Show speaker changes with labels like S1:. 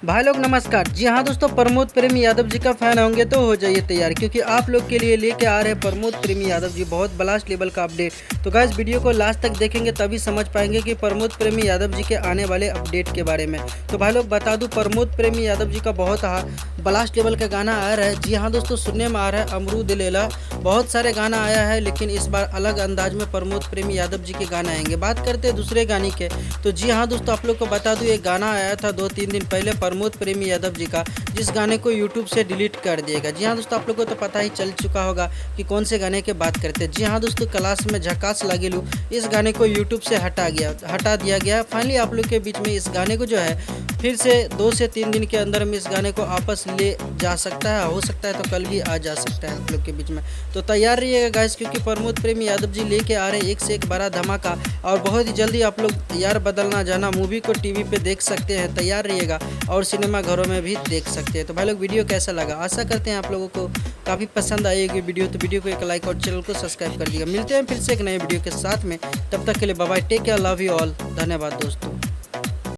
S1: भाई लोग नमस्कार। जी हाँ दोस्तों, प्रमोद प्रेमी यादव जी का फैन होंगे तो हो जाइए तैयार, क्योंकि आप लोग के लिए लेके आ रहे हैं प्रमोद प्रेमी यादव जी बहुत ब्लास्ट लेवल का अपडेट। तो गाइस वीडियो को लास्ट तक देखेंगे तभी समझ पाएंगे कि प्रमोद प्रेमी यादव जी के आने वाले अपडेट के बारे में। तो भाई लोग बता दूं, प्रमोद प्रेमी यादव जी का बहुत ब्लास्ट लेवल का गाना आ रहा है। जी हाँ दोस्तों, सुनने में आ रहा है अमरूद लेला। बहुत सारे गाना आया है, लेकिन इस बार अलग अंदाज में प्रमोद प्रेमी यादव जी के गाना आएंगे। बात करते हैं दूसरे गाने के, तो जी हाँ दोस्तों, आप लोग को बता दूं एक गाना आया था 2-3 दिन पहले प्रमोद प्रेमी यादव जी का, जिस गाने को यूट्यूब से डिलीट कर दिएगा। जी हाँ दोस्तों, आप लोग को तो पता ही चल चुका होगा कि कौन से गाने की बात करते हैं। जी हाँ दोस्तों, क्लास में झकास लागेलू इस गाने को यूट्यूब से हटा दिया गया। फाइनली आप लोग के बीच में इस गाने को जो है फिर से 2 से 3 दिन के अंदर में इस गाने को आपस ले जा सकता है, हो सकता है तो कल भी आ जा सकता है आप लोग के बीच में। तो तैयार रहिएगा गाइस, क्योंकि प्रमोद प्रेमी यादव जी लेके आ रहे हैं एक से एक बड़ा धमाका, और बहुत ही जल्दी आप लोग यार बदलना जाना मूवी को टीवी पे देख सकते हैं। तैयार रहिएगा और सिनेमा घरों में भी देख सकते हैं। तो भाई लोग वीडियो कैसा लगा, आशा करते हैं आप लोगों को काफ़ी पसंद आएगी वीडियो। तो वीडियो को एक लाइक और चैनल को सब्सक्राइब कर दीजिएगा। मिलते हैं फिर से एक नए वीडियो के साथ में, तब तक के लिए bye bye, take care, love you all, धन्यवाद दोस्तों।